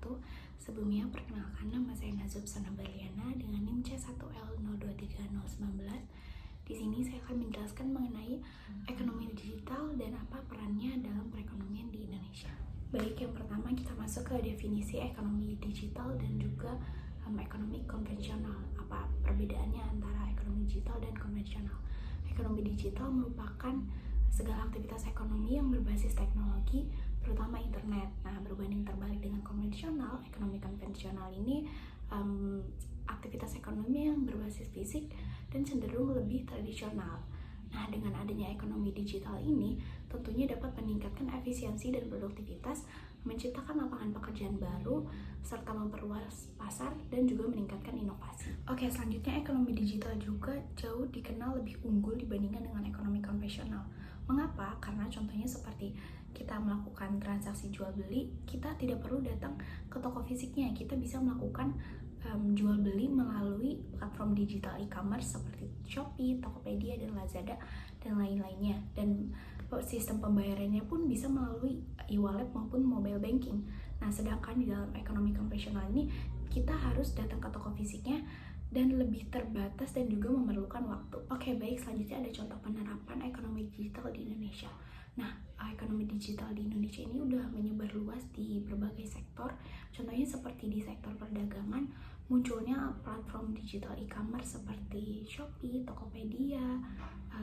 wabarakatuh. Sebelumnya perkenalkan, nama saya Nazub Sanabaliana dengan NIM C1L023019. Di sini saya akan menjelaskan mengenai ekonomi digital dan apa perannya dalam perekonomian di Indonesia. Baik, yang pertama kita masuk ke definisi ekonomi digital dan juga ekonomi konvensional. Apa perbedaannya antara ekonomi digital dan konvensional? Ekonomi digital merupakan segala aktivitas ekonomi yang berbasis teknologi, terutama internet. Nah, berbanding terbalik dengan konvensional, ekonomi konvensional ini aktivitas ekonomi yang berbasis fisik dan cenderung lebih tradisional. Nah, dengan adanya ekonomi digital ini, tentunya dapat meningkatkan efisiensi dan produktivitas, menciptakan lapangan pekerjaan baru, serta memperluas pasar dan juga meningkatkan inovasi. Oke, selanjutnya ekonomi digital juga jauh dikenal lebih unggul dibandingkan dengan ekonomi konvensional. Mengapa? Karena contohnya seperti kita melakukan transaksi jual beli, kita tidak perlu datang ke toko fisiknya. Kita bisa melakukan jual beli melalui platform digital e-commerce seperti Shopee, Tokopedia, dan Lazada, dan lain-lainnya. Dan sistem pembayarannya pun bisa melalui e-wallet maupun mobile banking. Nah, sedangkan di dalam ekonomi konvensional ini kita harus datang ke toko fisiknya dan lebih terbatas dan juga memerlukan waktu. Oke, baik, selanjutnya ada contoh penerapan ekonomi digital di Indonesia. Nah, ekonomi digital di Indonesia ini udah menyebar luas di berbagai sektor. Contohnya seperti di sektor perdagangan, munculnya platform digital e-commerce seperti Shopee, Tokopedia,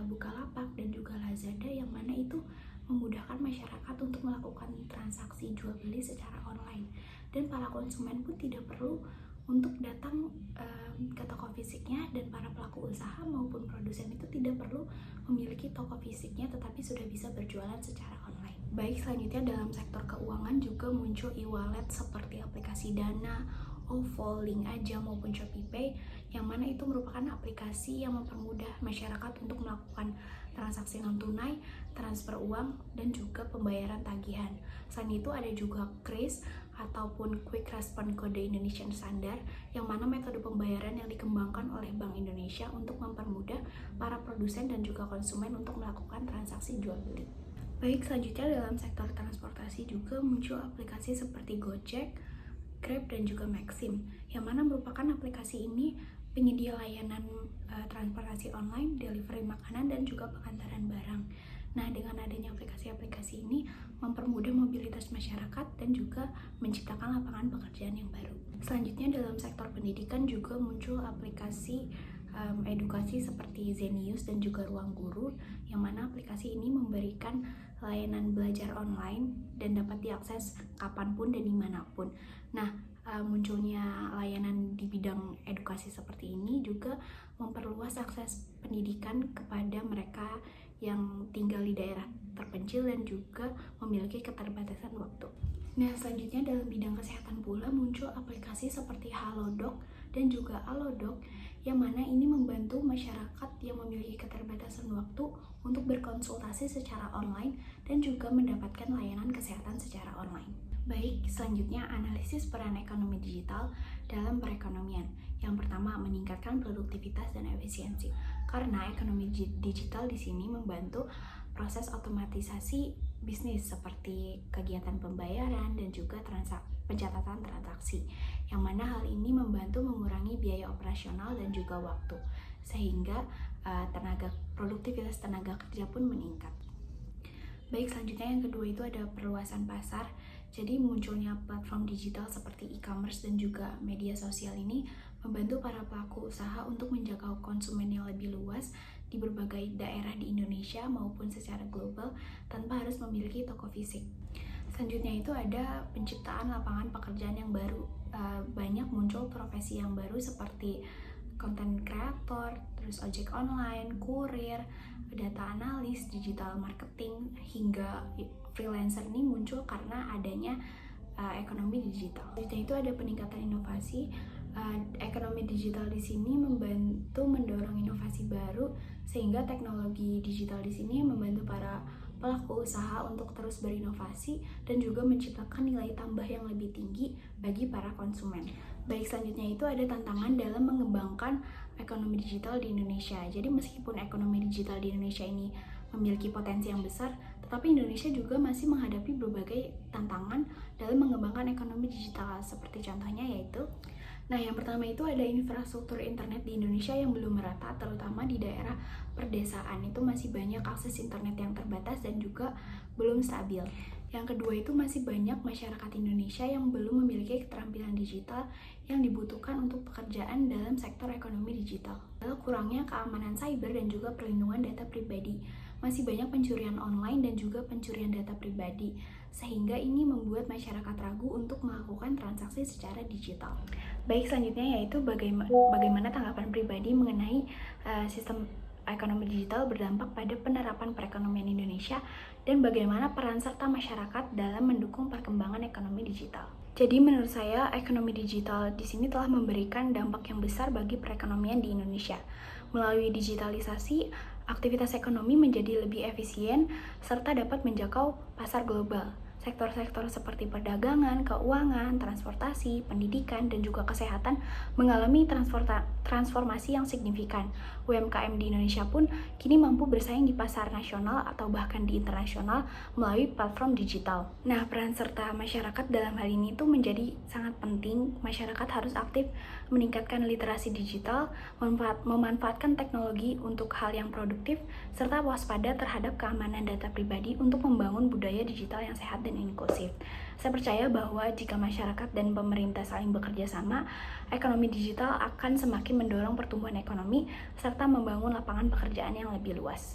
Bukalapak, dan juga Lazada, yang mana itu memudahkan masyarakat untuk melakukan transaksi jual beli secara online. Dan para konsumen pun tidak perlu untuk datang ke toko fisiknya, dan para pelaku usaha maupun produsen itu tidak perlu memiliki toko fisiknya, tetapi sudah bisa berjualan secara online. Baik, selanjutnya dalam sektor keuangan juga muncul e-wallet seperti aplikasi Dana, OVO, Link Aja, maupun ShopeePay, yang mana itu merupakan aplikasi yang mempermudah masyarakat untuk melakukan transaksi non-tunai, transfer uang, dan juga pembayaran tagihan. Selain itu ada juga KRIS ataupun Quick Response Code Indonesian Standard, yang mana metode pembayaran yang dikembangkan oleh Bank Indonesia untuk mempermudah para produsen dan juga konsumen untuk melakukan transaksi jual beli. Baik, selanjutnya dalam sektor transportasi juga muncul aplikasi seperti Gojek, Grab, dan juga Maxim, yang mana merupakan aplikasi ini penyedia layanan transportasi online, delivery makanan, dan juga pengantaran barang. Nah, dengan adanya aplikasi-aplikasi ini mempermudah mobilitas masyarakat dan juga menciptakan lapangan pekerjaan yang baru. Selanjutnya dalam sektor pendidikan juga muncul aplikasi edukasi seperti Zenius dan juga Ruang Guru, yang mana aplikasi ini memberikan layanan belajar online dan dapat diakses kapanpun dan dimanapun. Nah, munculnya layanan di bidang edukasi seperti ini juga memperluas akses pendidikan kepada mereka yang tinggal di daerah terpencil dan juga memiliki keterbatasan waktu. Nah, selanjutnya dalam bidang kesehatan pula muncul aplikasi seperti Halodoc dan juga Alodoc, yang mana ini membantu masyarakat yang memiliki keterbatasan waktu untuk berkonsultasi secara online dan juga mendapatkan layanan kesehatan secara online. Baik, selanjutnya analisis peran ekonomi digital dalam perekonomian. Yang pertama, meningkatkan produktivitas dan efisiensi. Karena ekonomi digital di sini membantu proses otomatisasi bisnis seperti kegiatan pembayaran dan juga pencatatan transaksi, yang mana hal ini membantu mengurangi biaya operasional dan juga waktu, sehingga produktivitas tenaga kerja pun meningkat. Baik, selanjutnya yang kedua itu ada perluasan pasar. Jadi munculnya platform digital seperti e-commerce dan juga media sosial ini membantu para pelaku usaha untuk menjangkau konsumen yang lebih luas di berbagai daerah di Indonesia maupun secara global tanpa harus memiliki toko fisik. Selanjutnya itu ada penciptaan lapangan pekerjaan yang baru. Banyak muncul profesi yang baru seperti content creator, terus ojek online, kurir, data analis, digital marketing, hingga freelancer ini muncul karena adanya ekonomi digital. Selanjutnya itu ada peningkatan inovasi. Ekonomi digital di sini membantu mendorong inovasi baru, sehingga teknologi digital di sini membantu para pelaku usaha untuk terus berinovasi dan juga menciptakan nilai tambah yang lebih tinggi bagi para konsumen. Baik, selanjutnya itu ada tantangan dalam mengembangkan ekonomi digital di Indonesia. Jadi meskipun ekonomi digital di Indonesia ini memiliki potensi yang besar, Tetapi Indonesia juga masih menghadapi berbagai tantangan dalam mengembangkan ekonomi digital, seperti contohnya yaitu yang pertama itu ada infrastruktur internet di Indonesia yang belum merata, terutama di daerah perdesaan. Itu masih banyak akses internet yang terbatas dan juga belum stabil. Yang kedua itu masih banyak masyarakat Indonesia yang belum memiliki keterampilan digital yang dibutuhkan untuk pekerjaan dalam sektor ekonomi digital. Lalu kurangnya keamanan cyber dan juga perlindungan data pribadi. Masih banyak pencurian online dan juga pencurian data pribadi, sehingga ini membuat masyarakat ragu untuk melakukan transaksi secara digital. Baik, selanjutnya yaitu bagaimana tanggapan pribadi mengenai sistem ekonomi digital berdampak pada penerapan perekonomian Indonesia dan bagaimana peran serta masyarakat dalam mendukung perkembangan ekonomi digital. Jadi menurut saya ekonomi digital di sini telah memberikan dampak yang besar bagi perekonomian di Indonesia. Melalui digitalisasi, aktivitas ekonomi menjadi lebih efisien serta dapat menjangkau pasar global. Sektor-sektor seperti perdagangan, keuangan, transportasi, pendidikan, dan juga kesehatan mengalami transformasi yang signifikan. UMKM di Indonesia pun kini mampu bersaing di pasar nasional atau bahkan di internasional melalui platform digital. Nah, peran serta masyarakat dalam hal ini itu menjadi sangat penting. Masyarakat harus aktif meningkatkan literasi digital, memanfaatkan teknologi untuk hal yang produktif, serta waspada terhadap keamanan data pribadi untuk membangun budaya digital yang sehat dan inklusif. Saya percaya bahwa jika masyarakat dan pemerintah saling bekerja sama, ekonomi digital akan semakin mendorong pertumbuhan ekonomi serta membangun lapangan pekerjaan yang lebih luas.